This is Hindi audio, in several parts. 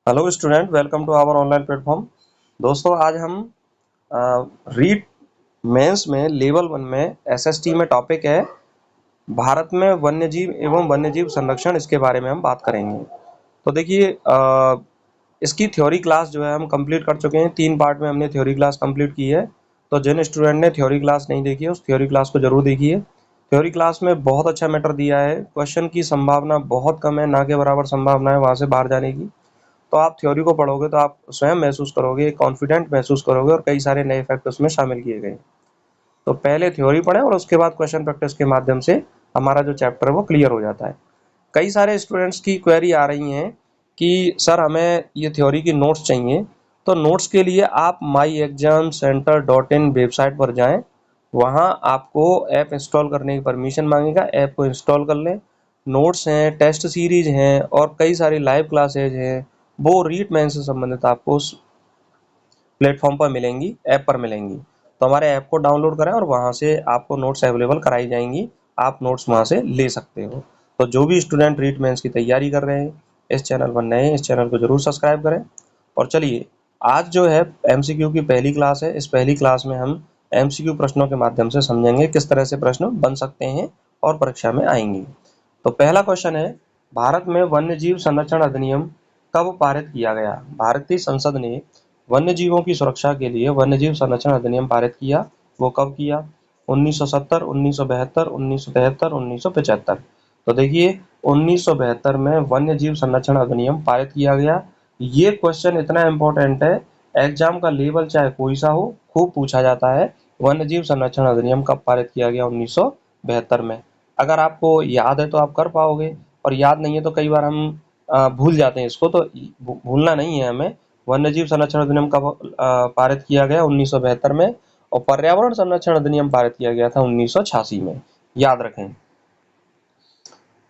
Hello student, welcome to our online platform. दोस्तों, आज हम रीट मेंस में लेवल 1 में एसएसटी में टॉपिक है भारत में वन्यजीव एवं वन्यजीव संरक्षण, इसके बारे में हम बात करेंगे। तो देखिए, इसकी थ्योरी क्लास जो है हम कंप्लीट कर चुके हैं। 3 पार्ट में हमने थ्योरी क्लास कंप्लीट की है। तो जिन स्टूडेंट ने थ्योरी क्लास नहीं देखी है, उस थ्योरी क्लास को जरूर देखिए। थ्योरी क्लास में बहुत अच्छा मैटर दिया है। क्वेश्चन की संभावना बहुत कम है, ना के बराबर संभावना है वहां से बाहर जाने की। तो आप थ्योरी को पढ़ोगे तो आप स्वयं महसूस करोगे, कॉन्फिडेंट महसूस करोगे और कई सारे नए फैक्ट उसमें शामिल किए गए। तो पहले थ्योरी पढ़ें और उसके बाद क्वेश्चन प्रैक्टिस के माध्यम से हमारा जो चैप्टर है वो क्लियर हो जाता है। कई सारे स्टूडेंट्स की क्वेरी आ रही हैं कि सर हमें ये थ्योरी की नोट्स चाहिए। तो नोट्स के लिए आप myexamcenter.in वेबसाइट पर जाएं। वहां आपको ऐप इंस्टॉल करने की परमिशन मांगेगा, ऐप को इंस्टॉल कर लें। नोट्स हैं, टेस्ट सीरीज हैं और कई सारी लाइव क्लासेज हैं, वो रीट मैन से संबंधित आपको उस प्लेटफॉर्म पर मिलेंगी, ऐप पर मिलेंगी। तो हमारे ऐप को डाउनलोड करें और वहां से आपको नोट्स अवेलेबल कराई जाएंगी। आप नोट्स वहां से ले सकते हो। तो जो भी स्टूडेंट रीट मेंस की तैयारी कर रहे हैं, इस चैनल पर नए हैं, इस चैनल को जरूर सब्सक्राइब करें। और चलिए, आज जो है एमसीक्यू की पहली क्लास है। इस पहली क्लास में हम एमसीक्यू प्रश्नों के माध्यम से समझेंगे किस तरह से प्रश्न बन सकते हैं और परीक्षा में आएंगे। तो पहला क्वेश्चन है, भारत में वन्यजीव संरक्षण अधिनियम कब पारित किया गया? भारतीय संसद ने वन्यजीवों की सुरक्षा के लिए वन्यजीव संरक्षण अधिनियम पारित किया। वो कब किया? 1970, 1972, 1973, 1975। तो देखिए, 1972 में वन्यजीव संरक्षण अधिनियम पारित किया गया। ये क्वेश्चन इतना इम्पोर्टेंट है, एग्जाम का लेवल चाहे कोई सा हो, खूब पूछा जाता है। वन्यजीव संरक्षण अधिनियम कब पारित किया गया? 1972 में। अगर आपको याद है तो आप कर पाओगे, और याद नहीं है तो कई बार हम भूल जाते हैं इसको, तो भूलना नहीं है हमें। वन्यजीव संरक्षण अधिनियम कब पारित किया गया? 1972 में। और पर्यावरण संरक्षण अधिनियम पारित किया गया था 1986 में। याद रखें।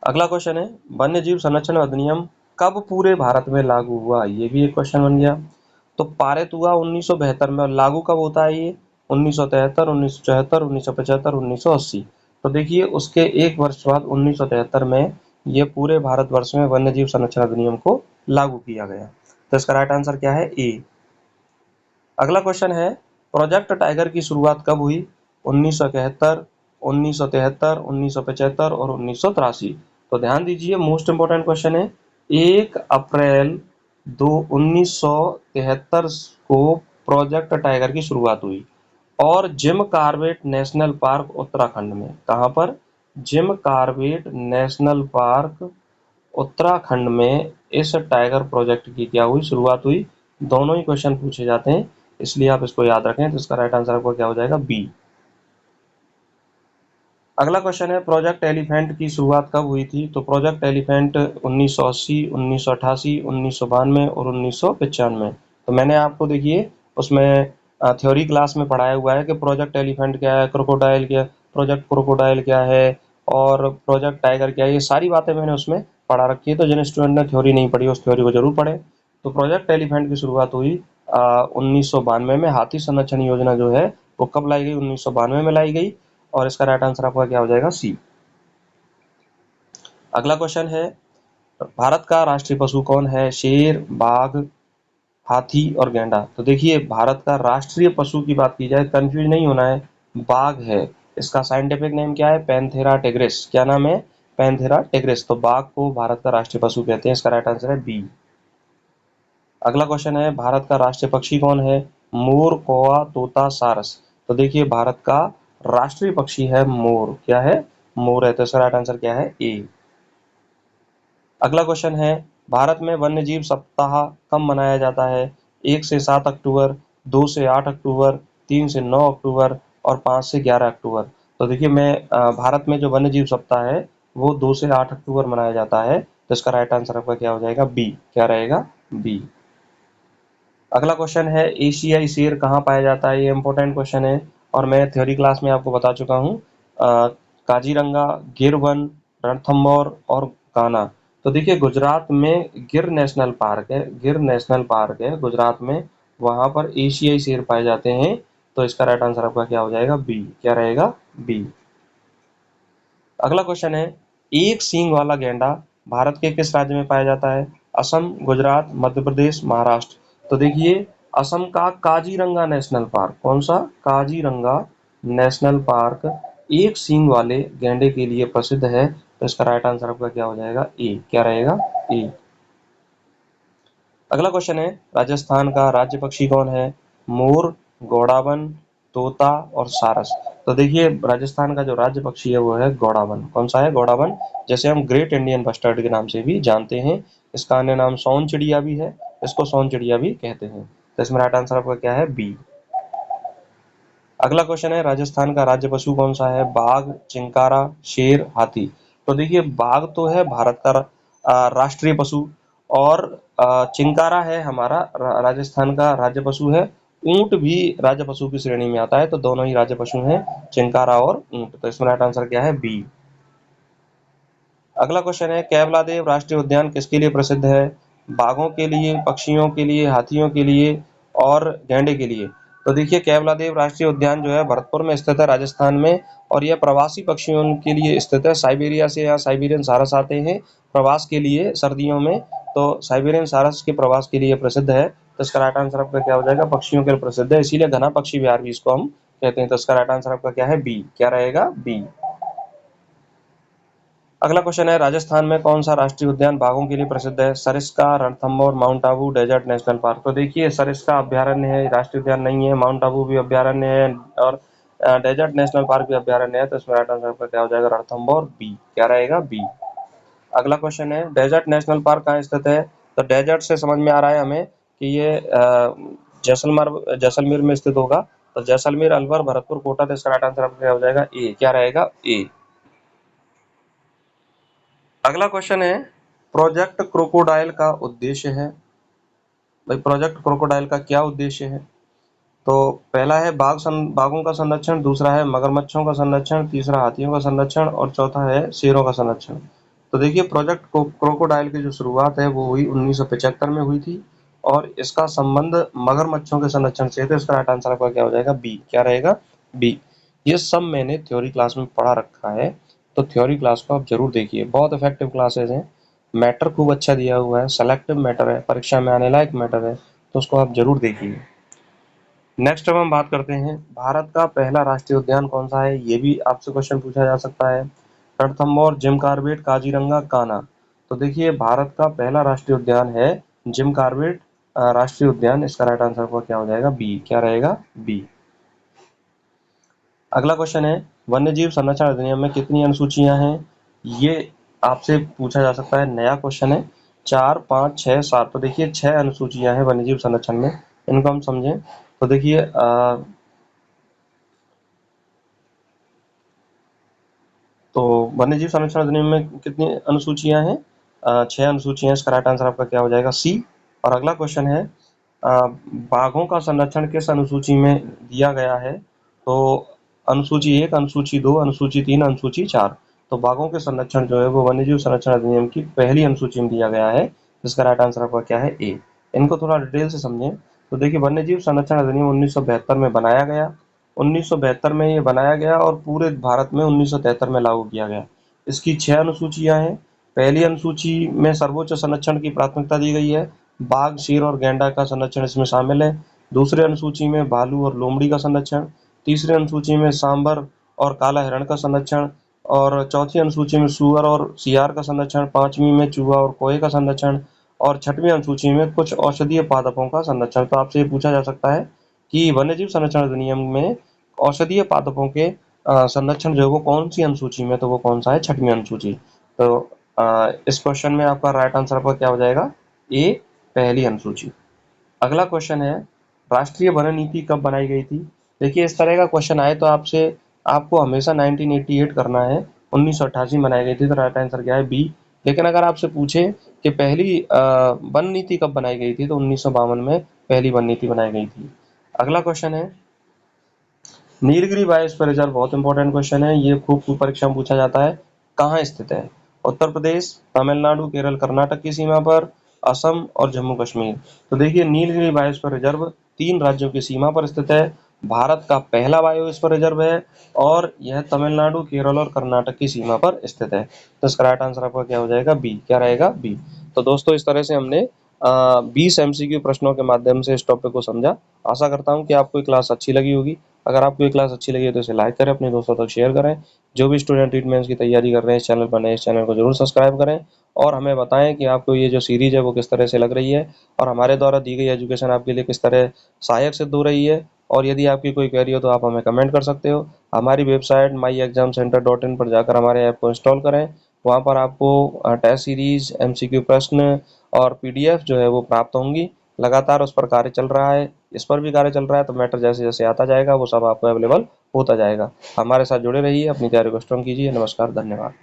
अगला क्वेश्चन है, वन्यजीव संरक्षण अधिनियम कब पूरे भारत में लागू हुआ? ये भी एक क्वेश्चन बन गया। तो पारित हुआ 1972 में, और लागू कब होता है ये? 1973, 1974, 1975, 1980। तो देखिए, उसके एक वर्ष बाद 1973 में ये पूरे भारतवर्ष में वन्यजीव संरक्षण अधिनियम को लागू किया गया। तो इसका राइट आंसर क्या है? ए। अगला क्वेश्चन है, प्रोजेक्ट टाइगर की शुरुआत कब हुई? 1971, 1973, 1975 और 1983। तो ध्यान दीजिए, मोस्ट इंपोर्टेंट क्वेश्चन है। 1 अप्रैल 1973 को प्रोजेक्ट टाइगर की शुरुआत हुई। और Jim Corbett national park Uttarakhand में, कहाँ पर? Jim Corbett national park Uttarakhand में इस टाइगर प्रोजेक्ट की क्या हुई? शुरुआत हुई। दोनों ही क्वेश्चन पूछे जाते हैं, इसलिए आप इसको याद रखें। तो इसका राइट आंसर आपका क्या हो जाएगा? बी। अगला क्वेश्चन है, प्रोजेक्ट एलिफेंट की शुरुआत कब हुई थी? तो प्रोजेक्ट एलिफेंट 1980, 1988, 1992 और 1995। तो मैंने आपको देखिए उसमें थ्योरी क्लास में पढ़ाया हुआ है कि प्रोजेक्ट एलिफेंट क्या है, क्रोकोडाइल क्या, प्रोजेक्ट क्रोकोडाइल क्या है और प्रोजेक्ट टाइगर क्या है। ये सारी बातें मैंने उसमें पढ़ा रखी है। तो जिन स्टूडेंट ने थ्योरी नहीं पढ़ी, उस थ्योरी को जरूर पढ़े। तो प्रोजेक्ट एलिफेंट की शुरुआत हुई 1992 में। हाथी संरक्षण योजना जो है वो कब लाई गई? 1992 में लाई गई। और इसका राइट आंसर आपका क्या हो जाएगा? सी। अगला क्वेश्चन है, भारत का राष्ट्रीय पशु कौन है? शेर, बाघ, हाथी और गैंडा। तो देखिए, भारत का राष्ट्रीय पशु की बात की जाए, कंफ्यूज नहीं होना है, बाघ है। इसका साइंटिफिक नेम क्या है? Panthera tigris. क्या नाम है? Panthera tigris. तो बाघ को भारत का राष्ट्रीय पशु कहते हैं। इसका राइट आंसर है बी। अगला क्वेश्चन है, भारत का राष्ट्रीय पक्षी कौन है? मोर, कौवा, तोता, सारस। तो देखिए, भारत का राष्ट्रीय पक्षी है मोर। क्या है? मोर है। तो इसका राइट आंसर क्या है? ए। अगला क्वेश्चन है, भारत में वन्यजीव सप्ताह कब मनाया जाता है? 1 से 7 अक्टूबर, 2 से 8 अक्टूबर, 3 से 9 अक्टूबर और 5 से 11 अक्टूबर। तो देखिए, भारत में जो वन्यजीव सप्ताह है वो 2 से 8 अक्टूबर मनाया जाता है। तो इसका राइट आंसर आपका क्या हो जाएगा? बी। क्या रहेगा? बी। अगला क्वेश्चन है, एशियाई शेर कहाँ पाया जाता है? ये इंपॉर्टेंट क्वेश्चन है और मैं थ्योरी क्लास में आपको बता चुका हूँ। काजीरंगा, गिर वन, रणथंभौर और कान्हा। तो देखिए, गुजरात में गिर नेशनल पार्क है, गिर नेशनल पार्क है गुजरात में, वहां पर एशियाई शेर पाए जाते हैं। तो इसका राइट आंसर आपका क्या हो जाएगा? बी। क्या रहेगा? बी। अगला क्वेश्चन है, एक सींग वाला गैंडा भारत के किस राज्य में पाया जाता है? असम, गुजरात, मध्य प्रदेश, महाराष्ट्र। तो देखिए असम का काजीरंगा नेशनल पार्क, कौन सा? काजीरंगा नेशनल पार्क एक सींग वाले गैंडे के लिए प्रसिद्ध है। तो इसका राइट आंसर आपका क्या हो जाएगा? ए। क्या रहेगा? ए। अगला क्वेश्चन है, राजस्थान का राज्य पक्षी कौन है? मोर, गौड़ावन, तोता और सारस। तो देखिए राजस्थान का जो राज्य पक्षी है वो है गौड़ावन। कौन सा है? गौड़ावन, जैसे हम ग्रेट इंडियन बस्टर्ड के नाम से भी जानते हैं। इसका अन्य नाम सोन चिड़िया भी है, इसको सोन चिड़िया भी कहते हैं। तो इसमें राइट आंसर आपका क्या है? बी। अगला क्वेश्चन है, राजस्थान का राज्य पशु कौन सा है? बाघ, चिंकारा, शेर, हाथी। तो देखिए बाघ तो है भारत का राष्ट्रीय पशु, और चिंकारा है हमारा राजस्थान का राज्य पशु है। ऊंट भी राज्य पशु की श्रेणी में आता है, तो दोनों ही राज्य पशु हैं, चिंकारा और ऊंट। तो इसमें राइट आंसर क्या है? बी। अगला क्वेश्चन है, कैवलादेव राष्ट्रीय उद्यान किसके लिए प्रसिद्ध है? बाघों के लिए, पक्षियों के लिए, हाथियों के लिए और गैंडे के लिए। तो देखिए कैवलादेव राष्ट्रीय उद्यान जो है भरतपुर में स्थित है, राजस्थान में, और यह प्रवासी पक्षियों के लिए स्थित है। साइबेरिया से यहाँ साइबेरियन सारस आते हैं प्रवास के लिए सर्दियों में, तो साइबेरियन सारस के प्रवास के लिए प्रसिद्ध है। तो इसका राइट आंसर आपका क्या हो जाएगा? पक्षियों के लिए प्रसिद्ध है, इसीलिए घना पक्षी विहार भी इसको हम कहते हैं। तो इसका राइट आंसर आपका क्या है? बी। क्या रहेगा? बी। अगला क्वेश्चन है, राजस्थान में कौन सा राष्ट्रीय उद्यान बाघों के लिए प्रसिद्ध है? Sariska, Ranthambore, Mount Abu, Desert National Park. तो देखिए सरिस्का अभ्यारण्य है, राष्ट्रीय उद्यान नहीं है। माउंट आबू भी अभ्यारण्य है, और डेजर्ट नेशनल पार्क भी अभ्यारण्य है। तो इसमें राइट आंसर आपका क्या हो जाएगा? रणथंभौर, बी। क्या रहेगा? बी। अगला क्वेश्चन है, डेजर्ट नेशनल पार्क कहाँ स्थित है? तो डेजर्ट से समझ में आ रहा है हमें कि ये जैसलमेर में स्थित होगा। तो जैसलमेर, अलवर, भरतपुर, कोटा। तो इसका राइट आंसर आपका क्या हो जाएगा? ए। क्या रहेगा? ए। अगला क्वेश्चन है, प्रोजेक्ट क्रोकोडाइल का उद्देश्य है। भाई प्रोजेक्ट क्रोकोडाइल का क्या उद्देश्य है? तो पहला है बाघों का संरक्षण, दूसरा है मगरमच्छों का संरक्षण, तीसरा हाथियों का संरक्षण और चौथा है शेरों का संरक्षण। तो देखिए प्रोजेक्ट क्रोकोडाइल की जो शुरुआत है वो हुई 1975 में हुई थी, और इसका संबंध मगरमच्छों के संरक्षण से है। तो इसका राइट आंसर आपका क्या हो जाएगा? बी। क्या रहेगा? बी। ये सब मैंने थ्योरी क्लास में पढ़ा रखा है, तो थ्योरी क्लास को आप जरूर देखिए, बहुत इफेक्टिव क्लासेस हैं। मैटर खूब अच्छा दिया हुआ है, सेलेक्टिव मैटर है, परीक्षा में आने लायक मैटर है, तो उसको आप जरूर देखिए। नेक्स्ट अब हम बात करते हैं, भारत का पहला राष्ट्रीय उद्यान कौन सा है? ये भी आपसे क्वेश्चन पूछा जा सकता है। Ranthambore, Jim Corbett, Kaziranga, Kanha. तो देखिए भारत का पहला राष्ट्रीय उद्यान है जिम कॉर्बेट राष्ट्रीय उद्यान। इसका राइट आंसर आपका क्या हो जाएगा? बी। क्या रहेगा? बी। अगला क्वेश्चन है, वन्यजीव संरक्षण अधिनियम में कितनी अनुसूचियां हैं? ये आपसे पूछा जा सकता है, नया क्वेश्चन है। 4, 5, 6, 7। तो देखिए 6 अनुसूचियां हैं वन्यजीव संरक्षण में, इनको हम समझें। तो देखिए तो वन्यजीव संरक्षण अधिनियम में कितनी अनुसूचियां हैं? 6 अनुसूचियां। इसका राइट आंसर आपका क्या हो जाएगा? सी। और अगला क्वेश्चन है, बाघों का संरक्षण किस अनुसूची में दिया गया है? तो अनुसूची 1, अनुसूची 2, अनुसूची 3, अनुसूची 4। तो बाघों के संरक्षण जो है वो वन्यजीव संरक्षण अधिनियम की पहली अनुसूची में दिया गया है, जिसका राइट आंसर आपका क्या है? ए। इनको थोड़ा डिटेल से समझें। तो देखिए वन्यजीव संरक्षण अधिनियम 1972 में बनाया गया, 1972 में ये बनाया गया और पूरे भारत में 1973 में लागू किया गया। इसकी 6 अनुसूचियां हैं। पहली अनुसूची में सर्वोच्च संरक्षण की प्राथमिकता दी गई है, बाघ, शेर और गैंडा का संरक्षण इसमें शामिल है। दूसरी अनुसूची में भालू और लोमड़ी का संरक्षण, तीसरी अनुसूची में सांबर और काला हिरण का संरक्षण, और चौथी अनुसूची में सुअर और सियार का संरक्षण, पांचवी में चूहा और कोए का संरक्षण, और छठवीं अनुसूची में कुछ औषधीय पादपों का संरक्षण। तो आपसे ये पूछा जा सकता है कि वन्यजीव संरक्षण अधिनियम में औषधीय पादपों के संरक्षण जो है वो कौन सी अनुसूची में? तो वो कौन सा है? छठवीं अनुसूची। तो इस क्वेश्चन में आपका राइट आंसर आपका क्या हो जाएगा? ए, पहली अनुसूची। अगला क्वेश्चन है, राष्ट्रीय वन नीति कब बनाई गई थी? देखिए इस तरह का क्वेश्चन आए तो आपसे आपको हमेशा 1988 करना है, 1988 में बनाई गई थी। तो राइट आंसर क्या है? बी। लेकिन अगर आपसे पूछे कि पहली वन नीति कब बनाई गई थी, तो 1952 में पहली वन नीति बनाई गई थी। अगला क्वेश्चन है, नीलगिरी बायोस्फीयर रिजर्व, बहुत इंपॉर्टेंट क्वेश्चन है, ये खूब परीक्षा में पूछा जाता है। कहाँ स्थित है? उत्तर प्रदेश, तमिलनाडु, केरल, कर्नाटक की सीमा पर, असम और जम्मू कश्मीर। तो देखिए नीलगिरी बायोस्फीयर रिजर्व 3 राज्यों की सीमा पर स्थित है, भारत का पहला बायोस्फीयर रिजर्व है, और यह तमिलनाडु, केरल और कर्नाटक की सीमा पर स्थित है। तो इसका राइट आंसर आपका क्या हो जाएगा? बी। क्या रहेगा? बी। तो दोस्तों इस तरह से हमने 20 एमसीक्यू प्रश्नों के माध्यम से इस टॉपिक को समझा। आशा करता हूँ कि आपको ये क्लास अच्छी लगी होगी। अगर आपको ये क्लास अच्छी लगी है तो इसे लाइक करें, अपने दोस्तों तक शेयर करें। जो भी स्टूडेंट रीट मेंस की तैयारी कर रहे हैं इस चैनल पर नए, इस चैनल को जरूर सब्सक्राइब करें और हमें बताएं कि आपको ये जो सीरीज है वो किस तरह से लग रही है और हमारे द्वारा दी गई एजुकेशन आपके लिए किस तरह सहायक सिद्ध हो रही है। और यदि आपकी कोई क्वेरी हो तो आप हमें कमेंट कर सकते हो। हमारी वेबसाइट myexamcenter.in पर जाकर हमारे ऐप को इंस्टॉल करें। वहाँ पर आपको टेस्ट सीरीज, एमसीक्यू प्रश्न और पीडीएफ जो है वो प्राप्त होंगी। लगातार उस पर कार्य चल रहा है, इस पर भी कार्य चल रहा है, तो मैटर जैसे जैसे आता जाएगा वो सब आपको अवेलेबल होता जाएगा। हमारे साथ जुड़े रहिए, अपनी तैयारी को स्ट्रॉन्ग कीजिए। नमस्कार, धन्यवाद।